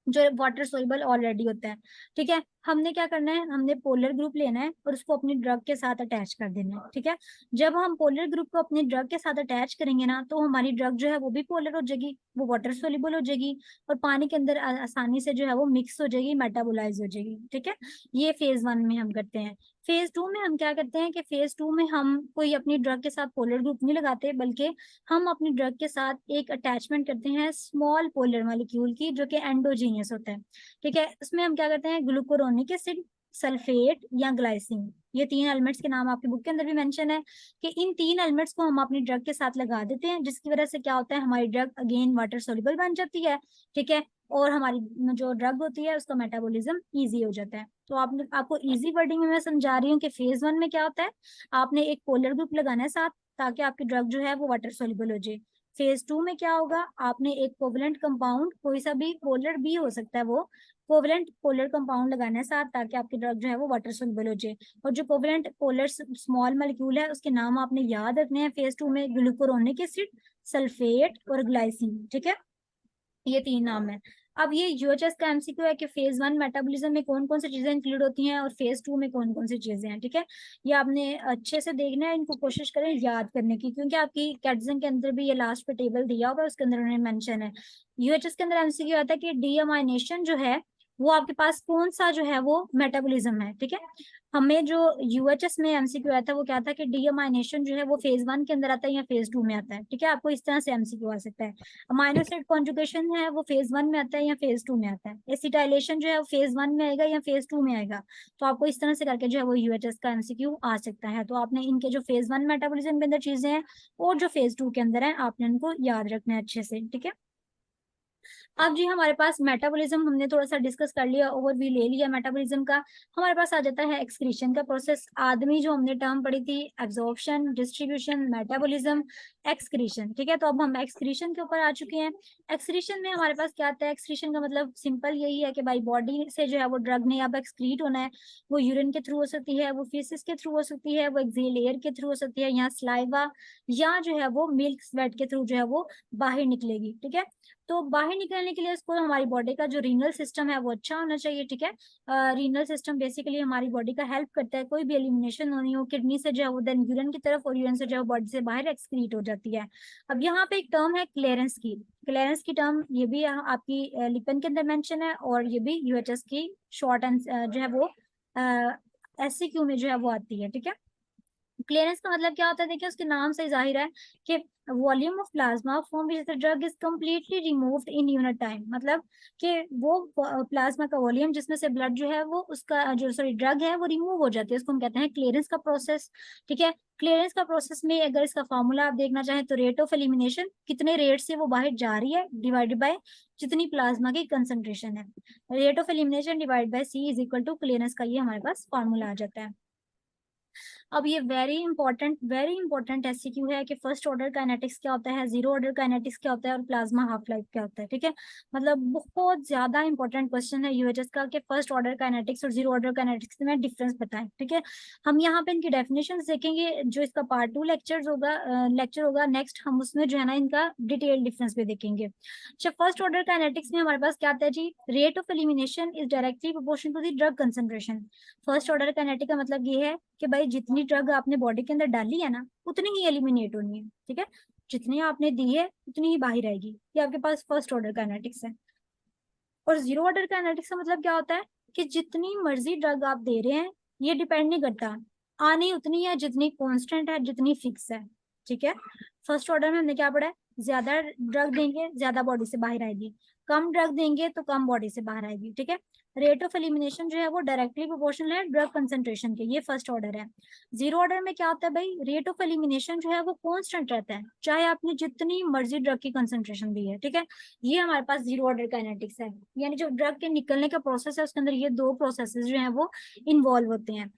जो वाटर सोल्यूबल ऑलरेडी होता है। ठीक है, हमने क्या करना है, हमने पोलर ग्रुप लेना है और उसको अपनी ड्रग के साथ अटैच कर देना है। ठीक है, जब हम पोलर ग्रुप को अपनी ड्रग के साथ अटैच करेंगे ना तो हमारी ड्रग जो है वो भी पोलर हो जाएगी, वो वाटर सोल्यूबल हो जाएगी और पानी के अंदर आसानी से जो है वो मिक्स हो जाएगी, मेटाबोलाइज हो जाएगी। ठीक है, ये फेज 1 में हम करते हैं। फेज 2 में हम क्या करते हैं कि फेज 2 में हम कोई अपनी ड्रग के साथ पोलर ग्रुप नहीं लगाते, बल्कि हम अपनी ड्रग के साथ एक अटैचमेंट करते हैं स्मॉल पोलर मॉलिक्यूल की, जो कि एंडोजीनियस होता है। ठीक है, इसमें हम क्या करते हैं, ग्लूकोरोनिक एसिड, सल्फेट या ग्लाइसिन, ये 3 एलिमेंट्स के नाम आपकी बुक के अंदर भी मेंशन है, कि इन 3 एलिमेंट्स को हम अपनी ड्रग के साथ लगा देते हैं, जिसकी वजह से क्या होता है, हमारी ड्रग अगेन वाटर सोल्यूबल बन जाती है। ठीक है, और हमारी जो ड्रग होती है उसका मेटाबॉलिज्म इजी हो जाता है। तो आपको इजी वर्डिंग में मैं समझा रही हूँ कि फेज 1 में क्या होता है, आपने एक पोलर ग्रुप लगाना है साथ ताकि आपकी ड्रग जो है वो वाटर सोल्यूबल हो जाए। फेज 2 में क्या होगा, आपने एक कोवलेंट कंपाउंड, कोई सा भी पोलर भी हो सकता है, वो कोवलेंट पोलर कंपाउंड लगाना है साथ ताकि आपकी ड्रग जो है वो वाटर सोल्यूबल हो जाए। और जो कोवलेंट पोलर स्मॉल मॉलिक्यूल है उसके नाम आपने याद रखने हैं फेज 2 में, ग्लूकोरोनिक एसिड, सल्फेट और ग्लाइसिन। ठीक है, ये 3 नाम है। अब ये यूएचएस का एमसीक्यू है कि फेज 1 मेटाबॉलिज्म में कौन कौन सी चीजें इंक्लूड होती हैं और फेज 2 में कौन कौन सी चीजें हैं। ठीक है, ये आपने अच्छे से देखना है, इनको कोशिश करें याद करने की, क्योंकि आपकी कैटजन के अंदर भी ये लास्ट पे टेबल दिया होगा, उसके अंदर उन्होंने मेंशन है। यूएचएस के अंदर एमसीक्यू आता है कि डीअमाइनेशन जो है वो आपके पास कौन सा जो है वो मेटाबॉलिज्म है, ठीक है। हमें जो यूएचएस में एमसीक्यू आया था वो क्या था कि डीअमाइनेशन जो है वो फेज 1 के अंदर आता है या फेज 2 में आता है, ठीक है। आपको इस तरह से एमसीक्यू आ सकता है। अमाइनो एसिड कॉन्जुगेशन है वो फेज 1 में आता है या फेज 2 में आता है। एसिटाइलेशन जो है वो फेज 1 में आएगा या फेज 2 में आएगा। तो आपको इस तरह से करके जो है वो यूएचएस का एमसीक्यू आ सकता है। तो आपने इनके जो फेज 1 मेटाबॉलिज्म के अंदर चीजें हैं और जो फेज 2 के अंदर है आपने इनको याद रखना है अच्छे से, ठीक है। अब जी हमारे पास मेटाबॉलिज्म हमने थोड़ा सा डिस्कस कर लिया, ओवरव्यू ले लिया मेटाबॉलिज्म का। हमारे पास आ जाता है एक्सक्रीशन का प्रोसेस। आदमी जो हमने टर्म पढ़ी थी, एब्जॉर्प्शन, डिस्ट्रीब्यूशन, मेटाबॉलिज्म, एक्सक्रीशन, ठीक है। तो अब हम एक्सक्रीशन के ऊपर आ चुके हैं। एक्सक्रीशन में हमारे पास क्या आता है, एक्सक्रीशन का मतलब सिंपल यही है कि भाई बॉडी से जो है वो ड्रग नहीं अब एक्सक्रीट होना है। वो यूरिन के थ्रू हो सकती है, वो फीसिस के थ्रू हो सकती है, वो एक्सेल एयर के थ्रू हो सकती है, या स्लाइवा, या जो है वो मिल्क स्वेट के थ्रू जो है वो बाहर निकलेगी, ठीक है। तो बाहर निकलने के लिए इसको हमारी बॉडी का जो रीनल सिस्टम है वो अच्छा होना चाहिए, ठीक है। रीनल सिस्टम बेसिकली हमारी बॉडी का हेल्प करता है, कोई भी एलिमिनेशन होनी हो किडनी से जो है वो देन यूरिन की तरफ, और यूरिन से जो है बॉडी से बाहर एक्सक्रीट हो जाती है। अब यहाँ पे एक टर्म है क्लियरेंस की। क्लियरेंस की टर्म ये भी आपकी लिपन के अंदर मेंशन है, और ये भी यूएचएस की शॉर्ट जो है वो एससीक्यू में जो है वो आती है, ठीक है। क्लियरेंस का मतलब क्या होता है, देखिए उसके नाम से जाहिर है कि volume of plasma from which the drug is completely removed in unit time. मतलब कि वो प्लाज्मा का वॉल्यूम जिसमें से ब्लड जो है वो उसका जो सॉरी ड्रग है वो रिमूव हो जाती है, उसको हम कहते हैं क्लियरेंस का प्रोसेस, ठीक है। क्लियरेंस का प्रोसेस में अगर इसका फॉर्मूला आप देखना चाहें तो रेट ऑफ एलिमिनेशन, कितने रेट से वो बाहर जा रही है, डिवाइडेड बाय जितनी प्लाज्मा की कंसंट्रेशन है। Rate of elimination divide by C is equal to clearance का ये हमारे पास फॉर्मूला आ जाता है। अब ये वेरी इंपॉर्टेंट एससीक्यू है कि फर्स्ट ऑर्डर काइनेटिक्स क्या होता है, जीरो ऑर्डर काइनेटिक्स क्या होता है, और प्लाज्मा हाफ लाइफ क्या होता है, ठीक है। मतलब बहुत ज्यादा इंपॉर्टेंट क्वेश्चन है यूएचएस का कि फर्स्ट ऑर्डर काइनेटिक्स और जीरो ऑर्डर काइनेटिक्स में डिफरेंस बताएं, ठीक है। हम यहाँ पे इनकी डेफिनेशन देखेंगे, जो इसका पार्ट 2 लेक्चर होगा नेक्स्ट, हम उसमें जो है ना इनका डिटेल डिफरेंस भी देखेंगे। अच्छा, फर्स्ट ऑर्डर काइनेटिक्स में हमारे पास क्या आता है जी, rate of elimination is directly proportional to the drug concentration. First order kinetic का मतलब ये है कि भाई जितनी ड्रग आपने बॉडी के अंदर डाली है ना उतनी ही एलिमिनेट होनी है, ठीक है। जितनी आपने दी है उतनी ही बाहर आएगी। ये आपके पास फर्स्ट ऑर्डर काइनेटिक्स है। और जीरो ऑर्डर काइनेटिक्स का मतलब क्या होता है कि जितनी मर्जी ड्रग आप दे रहे हैं ये डिपेंड नहीं करता, आनी उतनी है जितनी कांस्टेंट है, जितनी फिक्स है, ठीक है। फर्स्ट ऑर्डर में हमने क्या पढ़ा है, ज्यादा ड्रग देंगे ज्यादा बॉडी से बाहर आएगी, कम ड्रग देंगे तो कम बॉडी से बाहर आएगी, ठीक है। रेट ऑफ एलिमिनेशन जो है वो डायरेक्टली प्रोपोर्शनल है ड्रग कंसंट्रेशन के, ये फर्स्ट ऑर्डर है। जीरो ऑर्डर में क्या होता है भाई, रेट ऑफ एलिमिनेशन जो है वो कांस्टेंट रहता है चाहे आपने जितनी मर्जी ड्रग की कंसंट्रेशन दी है, ठीक है। ये हमारे पास जीरो ऑर्डर काइनेटिक्स है, यानी जो ड्रग के निकलने का प्रोसेस है उसके अंदर ये दो प्रोसेसेस जो है वो इन्वॉल्व होते हैं।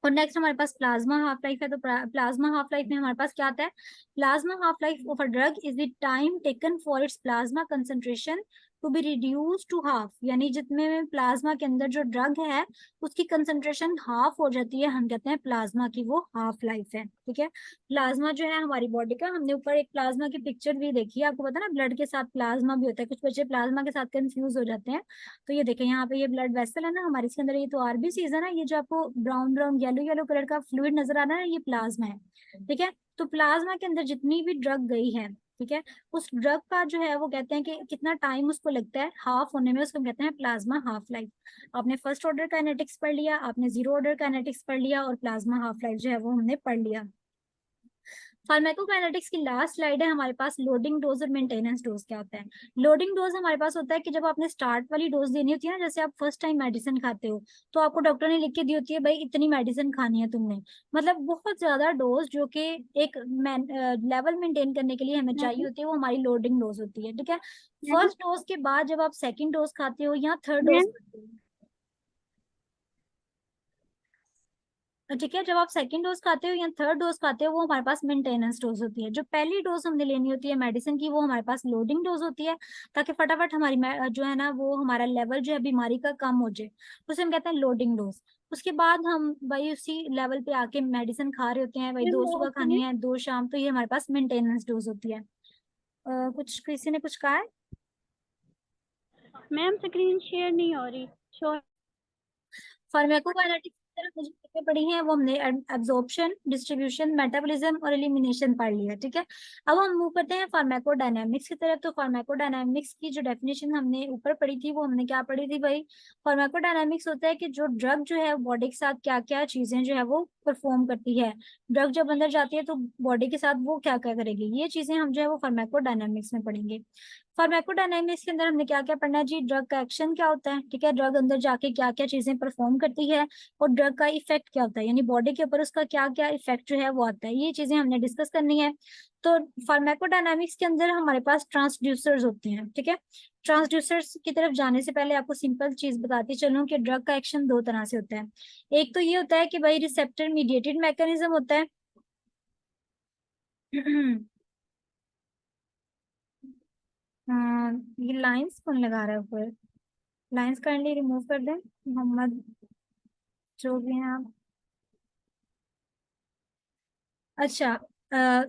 और नेक्स्ट हमारे पास प्लाज्मा हाफ लाइफ है। तो प्लाज्मा हाफ लाइफ में हमारे पास क्या आता है, plasma half life of a drug is the time taken for its plasma concentration to be reduce to half. यानी जितने में प्लाज्मा के अंदर जो ड्रग है उसकी कंसंट्रेशन हाफ हो जाती है, हम कहते हैं प्लाज्मा की वो हाफ लाइफ है, ठीक है। प्लाज्मा जो है हमारी बॉडी का, हमने ऊपर एक प्लाज्मा की पिक्चर भी देखी है, आपको पता ना ब्लड के साथ प्लाज्मा भी होता है, कुछ बच्चे प्लाज्मा के साथ कंफ्यूज हो जाते हैं। तो ये देखें यहाँ पे ये ब्लड वेसल है ना हमारे, इसके अंदर ये तो आरबीसीज है ना, ये जो आपको brown brown yellow yellow colour का फ्लूइड नजर आ रहा है ये प्लाज्मा है, ठीक है। तो प्लाज्मा के अंदर जितनी भी ड्रग गई है, ठीक है, उस ड्रग का जो है वो कहते हैं कि कितना टाइम उसको लगता है हाफ होने में, उसको कहते हैं प्लाज्मा हाफ लाइफ। आपने फर्स्ट ऑर्डर काइनेटिक्स पढ़ लिया, आपने जीरो ऑर्डर काइनेटिक्स पढ़ लिया, और प्लाज्मा हाफ लाइफ जो है वो हमने पढ़ लिया। फार्माकोकाइनेटिक्स की लास्ट स्लाइड है हमारे पास, लोडिंग डोज और मेंटेनेंस डोज क्या होता है। लोडिंग डोज हमारे पास होता है कि जब आपने स्टार्ट वाली डोज देनी होती है ना, जैसे आप फर्स्ट टाइम मेडिसिन खाते हो तो आपको डॉक्टर ने लिख के दी होती है भाई इतनी मेडिसिन खानी है तुमने, मतलब बहुत ज्यादा डोज जो कि एक लेवल मेंटेन करने के लिए हमें चाहिए होती है, वो हमारी लोडिंग डोज होती है, ठीक है। फर्स्ट डोज के बाद जब आप सेकेंड डोज खाते हो या थर्ड डोज खाते हो, ठीक है, जब आप सेकंड डोज खाते हो या थर्ड डोज खाते हो वो हमारे पास मेंटेनेंस डोज होती है। जो पहली डोज हमने लेनी होती है मेडिसिन की वो हमारे पास लोडिंग डोज होती है, ताकि फटाफट हमारी जो है ना वो हमारा लेवल जो है बीमारी का कम हो जाए, उसे हम कहते हैं लोडिंग डोज। उसके बाद हम भाई उसी लेवल पे आके मेडिसिन खा रहे होते हैं, भाई 2 सुबह खानी है 2 शाम, तो ये हमारे पास मेंटेनेंस डोज होती है। कुछ किसी ने कुछ कहा है? मैम स्क्रीन शेयर नहीं हो रही, शो फार्माकोकाइनेटिक्स मुझे चीजें पढ़ी हैं वो हमने एब्जॉर्प्शन, डिस्ट्रीब्यूशन, मेटाबॉलिज्म और एलिमिनेशन पढ़ लिया, ठीक है। अब हम मूव करते हैं फार्माकोडायनामिक्स की तरफ। तो फार्माकोडायनामिक्स की जो डेफिनेशन हमने ऊपर पढ़ी थी वो हमने क्या पढ़ी थी भाई? फार्माकोडायनामिक्स होता है कि जो ड्रग जो है बॉडी के साथ क्या क्या चीजें जो है वो परफॉर्म करती है। ड्रग जब अंदर जाती है तो बॉडी के साथ वो क्या क्या करेगी, ये चीजें हम जो है वो फार्माकोडायनामिक्स में पढ़ेंगे। फार्माकोडायनामिक्स के अंदर हमने क्या क्या पढ़ना है जी? ड्रग का एक्शन क्या होता है, ठीक है, ड्रग अंदर जाके क्या क्या चीजें परफॉर्म करती है, और ड्रग का इफेक्ट क्या होता है, यानी बॉडी के ऊपर उसका क्या क्या इफेक्ट जो है वो आता है, ये चीजें हमने डिस्कस करनी है। तो फार्माकोडायनामिक्स के अंदर हमारे पास ट्रांसड्यूसर्स होते हैं, ठीक है। ट्रांसड्यूसर्स की तरफ जाने से पहले आपको सिंपल चीज बताती चलूं कि ड्रग का एक्शन दो तरह से होता है। एक तो ये होता है कि भाई रिसेप्टर मीडिएटेड मैकेनिज्म होता है। ये लाइंस कौन लगा रहा है ऊपर? लाइंस काइंडली रिमूव कर दें मोहम्मद, जो भी हैं आप। अच्छा,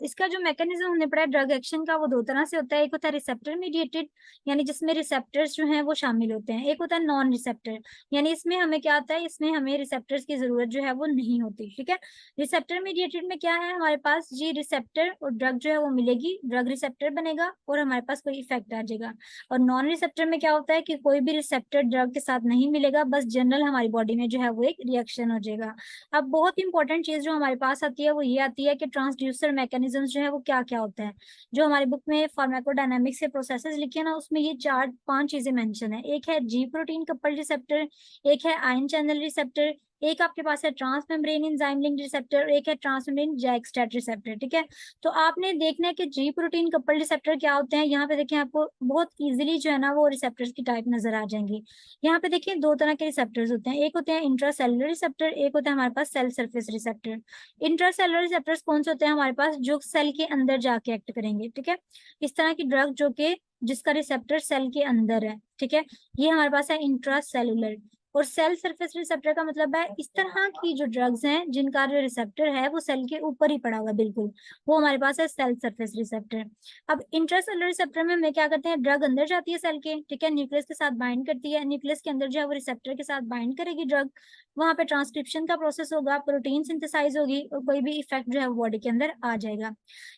इसका जो मैकेनिज्म हमने पढ़ा ड्रग एक्शन का वो दो तरह से होता है। एक होता है रिसेप्टर मीडिएटेड, यानी जिसमें रिसेप्टर्स जो हैं वो शामिल होते हैं। एक होता है नॉन रिसेप्टर, यानी इसमें हमें क्या आता है, इसमें हमें रिसेप्टर्स की जरूरत जो है वो नहीं होती, ठीक है। रिसेप्टर मीडिएटेड में क्या है हमारे पास जी? रिसेप्टर और ड्रग जो है वो मिलेगी, ड्रग रिसेप्टर बनेगा और हमारे पास कोई इफेक्ट आ जाएगा। और नॉन रिसेप्टर में क्या होता है कि कोई भी रिसेप्टर ड्रग के साथ नहीं मिलेगा, बस जनरल हमारी बॉडी में जो है वो एक रिएक्शन हो जाएगा। अब बहुत इंपॉर्टेंट चीज जो हमारे पास आती है वो ये आती है कि ट्रांसड्यूसर मैकेनिज्म जो है वो क्या क्या होता है। जो हमारी बुक में फार्माकोडायनामिक्स के प्रोसेसेस लिखे हैं ना, उसमें ये चार पांच चीजें मेंशन है। एक है जी प्रोटीन कपल्ड रिसेप्टर, एक है आयन चैनल रिसेप्टर, एक आपके पास है trans membrane enzyme linked receptor, एक है ट्रांस मेम्ब्रेन जैक-स्टैट रिसेप्टर, ठीक है। तो आपने देखना है कि जी प्रोटीन कपल्ड रिसेप्टर क्या होते हैं। यहाँ पे देखें आपको बहुत इजीली जो है ना वो रिसेप्टर्स की टाइप नजर आ जाएंगी। यहाँ पे देखिए दो तरह के रिसेप्टर्स होते हैं, एक होते हैं इंट्रासेलुलर रिसेप्टर, एक होता है हमारे पास cell surface receptor. Intracellular receptors कौन से होते हैं हमारे पास? जो सेल के अंदर जाके एक्ट करेंगे, ठीक है। इस तरह की ड्रग जो कि जिसका रिसेप्टर सेल के अंदर है, ठीक है, ये हमारे पास है इंट्रासेलुलर। और सेल सरफेस रिसेप्टर का मतलब है इस तरह की जो ड्रग्स हैं जिनका जो रिसेप्टर है वो सेल के ऊपर ही पड़ा हुआ है बिल्कुल, वो हमारे पास है सेल सरफेस रिसेप्टर। अब इंट्रासेलुलर रिसेप्टर में हम क्या करते हैं, ड्रग अंदर जाती है सेल के, ठीक है, न्यूक्लियस के साथ बाइंड करती है, न्यूक्लियस के अंदर जो है वो रिसेप्टर के साथ बाइंड करेगी ड्रग, वहां पे ट्रांसक्रिप्शन का प्रोसेस होगा, प्रोटीन सिंथेसाइज होगी और कोई भी इफेक्ट जो है वो बॉडी के अंदर आ जाएगा।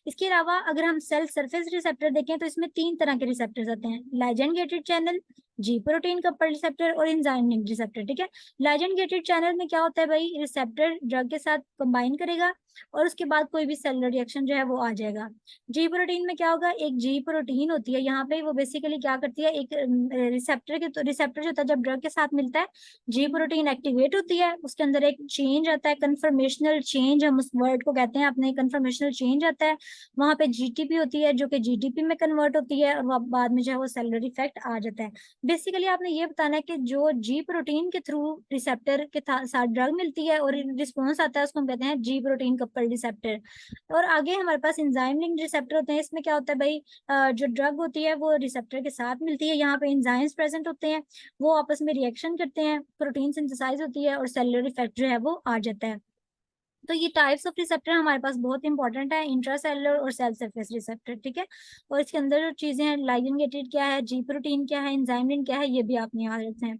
इसके अलावा अगर हम सेल सरफेस रिसेप्टर देखें तो इसमें तीन तरह के रिसेप्टर्स आते हैं, लाइगेंड गेटेड चैनल, जी प्रोटीन कपल्ड रिसेप्टर और एंजाइम लिंक्ड रिसेप्टर, ठीक है। लाइगेंड गेटेड चैनल में क्या होता है भाई? रिसेप्टर ड्रग के साथ कंबाइन करेगा और उसके बाद कोई भी सेलुलर रिएक्शन जो है वो आ जाएगा। जी प्रोटीन में क्या होगा? एक जी प्रोटीन होती है यहाँ पे, वो बेसिकली क्या करती है, एक रिसेप्टर के, तो रिसेप्टर जो होता है जब ड्रग के साथ मिलता है जी प्रोटीन एक्टिवेट होती है, उसके अंदर एक चेंज आता है, कन्फर्मेशनल चेंज हम उस वर्ड को कहते हैं अपने, कन्फर्मेशनल चेंज आता है। वहां पे जीटीपी होती है जो कि जीटीपी में कन्वर्ट होती है और बाद में जो है वो सेलुलर इफेक्ट आ जाता है। बेसिकली आपने ये बताना है कि जो जी प्रोटीन के थ्रू रिसेप्टर के साथ ड्रग मिलती है और रिस्पॉन्स आता है उसको हम कहते हैं जी प्रोटीन कपल्ड रिसेप्टर। और आगे हमारे पास एंजाइम लिंक्ड रिसेप्टर होते हैं, इसमें क्या होता है भाई? जो ड्रग होती है वो रिसेप्टर के साथ मिलती है, यहाँ पे एंजाइम्स प्रेजेंट होते हैं, वो आपस में रिएक्शन करते हैं, प्रोटीन सिंथेसाइज होती है और सेलुलर इफेक्ट जो है वो आ जाता है। तो ये टाइप्स ऑफ रिसेप्टर हमारे पास बहुत इंपॉर्टेंट है, इंट्रासेलुलर और सेल सरफेस रिसेप्टर, ठीक है। और इसके अंदर जो चीजें हैं, लाइगेंड गेटेड क्या है, जी प्रोटीन क्या है, एंजाइम लिंक क्या है, ये भी आपने याद रखना है।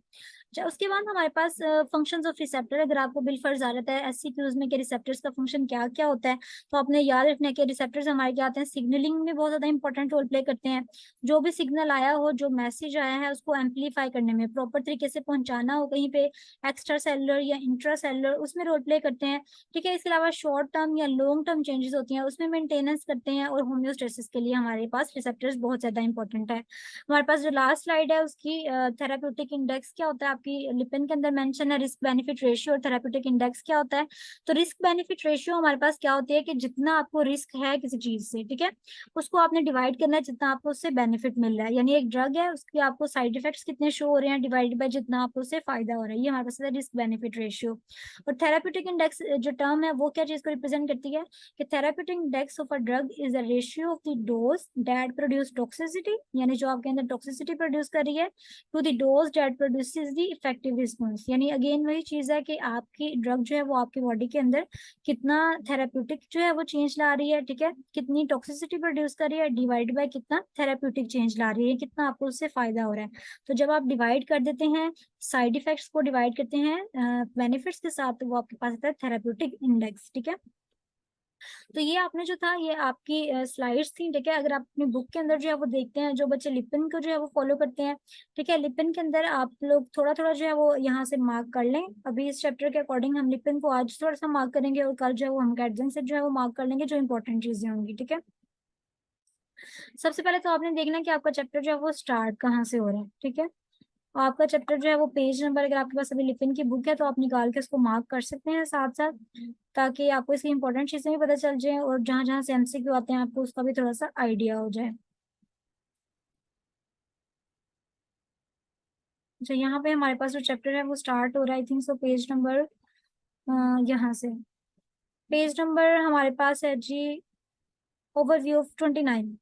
अच्छा, उसके बाद हमारे पास फंक्शंस ऑफ रिसेप्टर, अगर आपको बिलफर्ज आ जाता है एससीक्यूज में कि रिसेप्टर्स का फंक्शन क्या क्या होता है, तो आपने याद रखना है कि रिसेप्टर्स हमारे क्या आते हैं, सिग्नलिंग में बहुत ज्यादा इंपॉर्टेंट रोल प्ले करते हैं। जो भी सिग्नल आया हो, जो मैसेज आया है उसको एम्पलीफाई करने में, प्रॉपर तरीके से पहुंचाना हो कहीं पे एक्स्ट्रा सेलुलर या इंट्रा सेलुलर, उसमें रोल प्ले करते हैं, ठीक है। इसके अलावा शॉर्ट टर्म या लॉन्ग टर्म चेंजेस होती हैं उसमें मेंटेनेंस करते हैं, और होम्योस्टेसिस के लिए हमारे पास रिसेप्टर्स बहुत ज्यादा इंपॉर्टेंट है। हमारे पास जो लास्ट स्लाइड है उसकी थेराप्यूटिक इंडेक्स क्या होता है, आपकी लिपिन के अंदर मेंशन है रिस्क बेनिफिट रेशियो, और थेराप्यूटिक इंडेक्स क्या होता है? तो रिस्क बेनिफिट रेशियो हमारे पास क्या होती है कि जितना आपको रिस्क है किसी चीज से, ठीक है, उसको आपने डिवाइड करना है जितना आपको उससे बेनिफिट मिल रहा है, यानी एक ड्रग है उसके आपको साइड इफेक्ट्स कितने शो हो रहे हैं डिवाइडेड बाय जितना आपको उससे फायदा हो रहा है, ये हमारे पास है रिस्क बेनिफिट रेशियो। और थेराप्यूटिक इंडेक्स जो टर्म है वो क्या चीज को रिप्रेजेंट करती है कि therapeutic index of a drug is a ratio of the dose that produce toxicity, यानी जो आपके अंदर टॉक्सिसिटी प्रोड्यूस कर रही है, to the dose that produces the effective response, यानी अगेन वही चीज है कि आपकी ड्रग जो है वो आपकी बॉडी के अंदर कितना थेराप्यूटिक जो है वो चेंज ला रही है, ठीक है, कितनी टॉक्सिसिटी प्रोड्यूस कर रही है, डिवाइड बाय कितना थेराप्यूटिक चेंज ला रही है, कितना आपको उससे फायदा हो रहा है। तो जब आप डिवाइड कर देते हैं साइड इफेक्ट्स को डिवाइड करते हैं बेनिफिट्स के साथ, तो वो आपके पास आता है थेराप्यूटिक इंडेक्स, ठीक है। तो ये आपने जो था ये आपकी स्लाइड्स थी, ठीक है। अगर आप अपनी बुक के अंदर जो है वो देखते हैं, जो बच्चे लिपिन को जो है वो फॉलो करते हैं, ठीक है, लिपिन के अंदर आप लोग थोड़ा थोड़ा जो है वो यहाँ से मार्क कर लें। अभी इस चैप्टर के अकॉर्डिंग हम लिपिन को आज थोड़ा सा मार्क करेंगे और कल जो है वो हम गाइडेंस से जो है वो मार्क कर लेंगे जो इंपॉर्टेंट चीजें होंगी, ठीक है। सबसे पहले तो आपने देखना कि आपका चैप्टर जो है वो स्टार्ट कहाँ से हो रहा है, ठीक है। आपका चैप्टर जो है वो पेज नंबर, अगर आपके पास अभी लिपिन की बुक है तो आप निकाल के उसको मार्क कर सकते हैं साथ साथ, ताकि आपको इसकी इंपॉर्टेंट चीजें भी पता चल जाए और जहां जहां से एमसीक्यू आते हैं आपको उसका भी थोड़ा सा आइडिया हो जाए। तो यहाँ पे हमारे पास जो चैप्टर है वो स्टार्ट हो रहा है, I think so page number, यहाँ से पेज नंबर हमारे पास है जी ओवरव्यू ऑफ 29।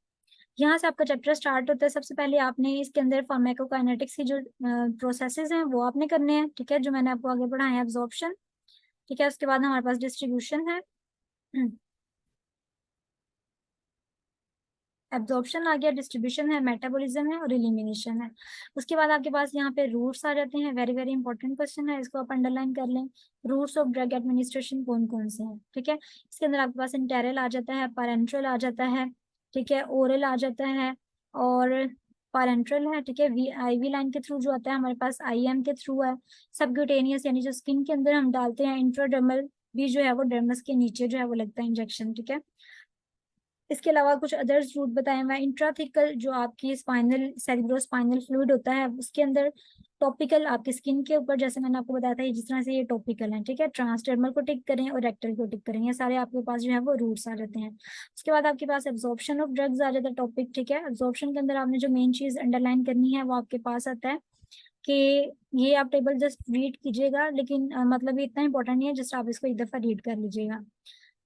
यहाँ से आपका चैप्टर स्टार्ट होता है। सबसे पहले आपने इसके अंदर फार्माकोकाइनेटिक्स की जो प्रोसेसेस हैं वो आपने करने हैं, ठीक है, जो मैंने आपको आगे पढ़ाया है, एब्जॉर्प्शन, ठीक है। उसके बाद हमारे पास डिस्ट्रीब्यूशन है, एब्जॉर्प्शन आ गया, डिस्ट्रीब्यूशन है, मेटाबॉलिज्म है और एलिमिनेशन है। उसके बाद आपके पास यहाँ पे रूट्स आ जाते हैं। वेरी वेरी इंपॉर्टेंट क्वेश्चन है, इसको आप अंडरलाइन कर लें। रूट्स ऑफ ड्रग एडमिनिस्ट्रेशन कौन कौन से हैं, ठीक है। इसके अंदर आपके पास इंटेरल आ जाता है, पैरेंट्रल आ जाता है, ठीक है, ओरल आ जाता है और पैरेंट्रल है, ठीक है। आईवी लाइन के थ्रू जो आता है, हमारे पास आईएम के थ्रू है। सबक्यूटेनियस यानी जो स्किन के अंदर हम डालते हैं। इंट्राडर्मल भी जो है वो डर्मस के नीचे जो है वो लगता है इंजेक्शन, ठीक है। इसके अलावा कुछ अदर्स रूट बताए हुए हैं। इंट्राथिकल जो आपकी स्पाइनल सेरिब्रो स्पाइनल फ्लूइड होता है उसके अंदर। टॉपिकल आपकी स्किन के ऊपर, जैसे मैंने आपको बताया था ये जिस तरह से ये टॉपिकल है, ठीक है। ट्रांसडर्मल को टिक करें और रेक्टल को टिक करें, ये सारे आपके पास जो है वो रूट्स आ जाते हैं। उसके बाद आपके पास एब्जॉर्प्शन ऑफ ड्रग्स आ जाता है टॉपिक, ठीक है। एब्जॉर्प्शन के अंदर आपने जो मेन चीज अंडरलाइन करनी है वो आपके पास आता है कि ये आप टेबल जस्ट रीड कीजिएगा, लेकिन मतलब ये इतना इंपॉर्टेंट नहीं है, जस्ट आप इसको एक दफा रीड कर लीजिएगा।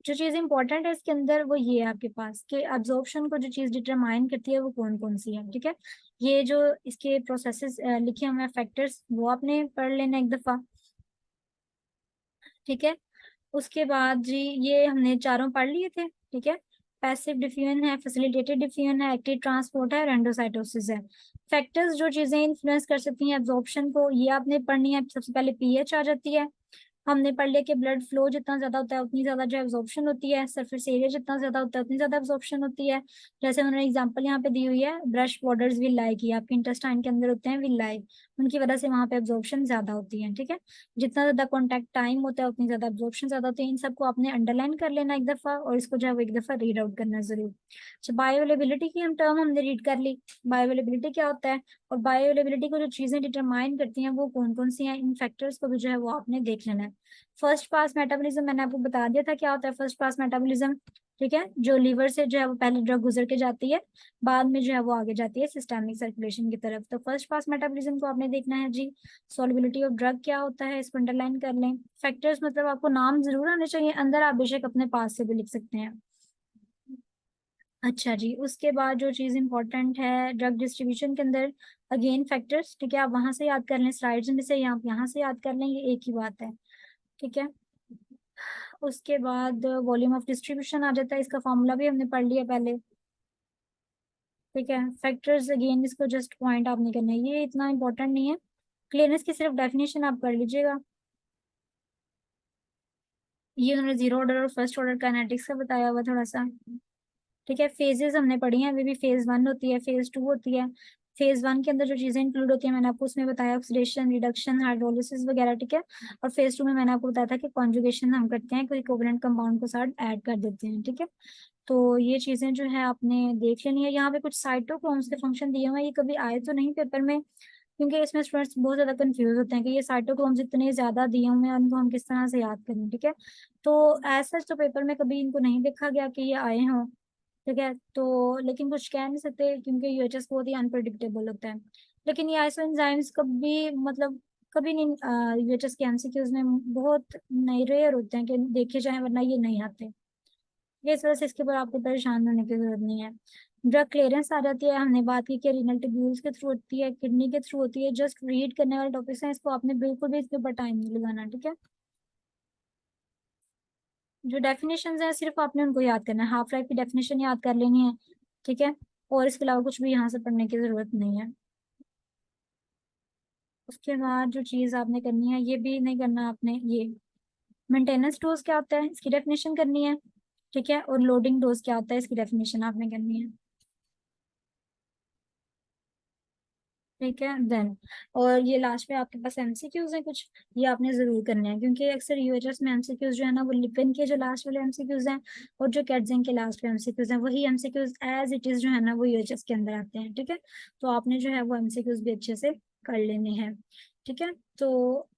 जो चीज इंपॉर्टेंट है इसके अंदर वो ये है आपके पास कि एब्जॉर्प्शन को जो चीज डिटरमाइन करती है वो कौन कौन सी है, ठीक है। ये जो इसके प्रोसेसेस लिखे हुए हैं फैक्टर्स, वो आपने पढ़ लेना एक दफा, ठीक है। उसके बाद जी ये हमने चारों पढ़ लिए थे, ठीक है। पैसिव डिफ्यूजन है, फैसिलिटेटेड डिफ्यूजन है, एक्टिव ट्रांसपोर्ट है, एंडोसाइटोसिस है। फैक्टर्स जो चीजें इन्फ्लुएंस कर सकती हैं एब्जॉर्प्शन को, ये आपने पढ़नी है। सबसे पहले पीएच आ जाती है। हमने पढ़ लिया कि ब्लड फ्लो जितना ज्यादा होता है उतनी ज्यादा जो एब्जॉर्प्शन होती है। सरफेस एरिया जितना ज्यादा होता है उतनी ज्यादा एब्जॉर्प्शन होती है। जैसे उन्होंने एग्जांपल यहाँ पे दी हुई है, ब्रश बॉर्डर्स विलाई की, आपके इंटेस्टाइन के अंदर होते हैं विलाई, उनकी वजह से वहां पे एब्जॉर्प्शन ज्यादा होती है, ठीक है। जितना ज्यादा कॉन्टेक्ट टाइम होता है उतनी ज्यादा एब्जॉर्प्शन ज्यादा होती है। इन सबको आपने अंडरलाइन कर लेना एक दफा और इसको जो है वो एक दफा रीड आउट करना जरूर। अच्छा, बायोअवेलेबिलिटी की हम टर्म हमने रीड कर ली। बायोअवेलेबिलिटी क्या होता है और बायोअवेलेबिलिटी को जो चीजें डिटरमाइन करती हैं वो कौन कौन सी हैं, इन फैक्टर्स को भी जो है वो आपने देख लेना है। फर्स्ट पास मेटाबॉलिज्म मैंने आपको बता दिया था क्या होता है फर्स्ट पास मेटाबॉलिज्म, ठीक है। जो लीवर से जो है वो पहले ड्रग गुजर के जाती है, बाद में जो है वो आगे जाती है सिस्टमिक सर्कुलेशन की तरफ। तो फर्स्ट पास मेटाबॉलिज्म को आपने देखना है जी। सॉल्युबिलिटी ऑफ ड्रग क्या होता है इसको अंडरलाइन कर लें। फैक्टर्स मतलब आपको नाम जरूर आने चाहिए, अंदर आप बेशक अपने पास से भी लिख सकते हैं। अच्छा जी, उसके बाद जो चीज इंपॉर्टेंट है ड्रग डिस्ट्रीब्यूशन के अंदर, अगेन फैक्टर्स, ठीक है। आप वहां से याद कर लें, स्लाइड्स में से आप यहाँ से याद कर लें, ये एक ही बात है, ठीक है। उसके बाद वॉल्यूम ऑफ डिस्ट्रीब्यूशन आ जाता है, इसका फॉर्मूला भी हमने पढ़ लिया पहले, ठीक है। फैक्टर्स अगेन इसको जस्ट पॉइंट आप नहीं करना है, ये इतना इंपॉर्टेंट नहीं है। क्लियरनेस की सिर्फ डेफिनेशन आप कर लीजिएगा। ये उन्होंने जीरो ऑर्डर और फर्स्ट ऑर्डर काइनेटिक्स का बताया हुआ थोड़ा सा, ठीक है। फेजेस हमने पढ़ी हैं, अभी भी फेज वन होती है, फेज टू होती है। फेज वन के अंदर जो चीजें इंक्लूड होती है मैंने आपको उसमें बताया, ऑक्सीडेशन, रिडक्शन, हाइड्रोलिसिस वगैरह, ठीक है। और फेज टू में मैंने आपको बताया था कि कॉन्जुगेशन हम करते हैं, कोई कोवलेंट कंपाउंड को साथ ऐड कर देते हैं, ठीक है। तो ये चीजें जो है आपने देख लेनी है। यहाँ पे कुछ साइटोक्रोम्स के फंक्शन दिए हुए हैं, ये कभी आए तो नहीं पेपर में, क्योंकि इसमें स्टूडेंट्स बहुत ज्यादा कंफ्यूज होते हैं कि ये साइटोक्रोम्स इतने ज्यादा दिए हुए हैं उनको हम किस तरह से याद करें, ठीक है। तो ऐसा तो पेपर में कभी इनको नहीं देखा गया कि ये आए हों, ठीक है। तो लेकिन कुछ कह नहीं सकते क्योंकि यूएचएस बहुत ही अनप्रिडिक्टेबल होता है। लेकिन ये आइसो एंजाइम्स कभी मतलब कभी नहीं, यूएचएस के एमसीक्यूज में बहुत नहीं रेयर होते हैं कि देखे जाए, वरना ये नहीं आते। ये इस वजह से इसके ऊपर आपको परेशान होने की जरूरत नहीं है। ड्रग क्लियरेंस आ जाती है, हमने बात की कि रीनल ट्यूब्यूल्स के थ्रू होती है, किडनी के थ्रू होती है। जस्ट रीड करने वाले टॉपिक्स हैं, इसको आपने बिल्कुल भी इसके ऊपर टाइम नहीं लगाना, ठीक है। जो डेफिनेशन है सिर्फ आपने उनको याद करना है, हाफ लाइफ की डेफिनेशन याद कर लेनी है, ठीक है। और इसके अलावा कुछ भी यहाँ से पढ़ने की जरूरत नहीं है। उसके बाद जो चीज आपने करनी है, ये भी नहीं करना आपने, ये मेंटेनेंस डोज क्या होता है इसकी डेफिनेशन करनी है, ठीक है। और लोडिंग डोज क्या होता है इसकी डेफिनेशन आपने करनी है, ठीक है। देन और ये लास्ट में आपके पास एमसीक्यूज हैं कुछ, ये आपने जरूर करने हैं, क्योंकि अक्सर यूएचएस में एमसीक्यूज जो है ना वो लिपिन के जो लास्ट वाले एमसीक्यूज हैं और जो कैटजिंग के लास्ट में एमसीक्यूज हैं, वही एमसीक्यूज एज इट इज जो है ना वो यूएचएस के अंदर आते हैं, ठीक है। तो आपने जो है वो एमसीक्यूज भी अच्छे से कर लेने हैं, ठीक है। तो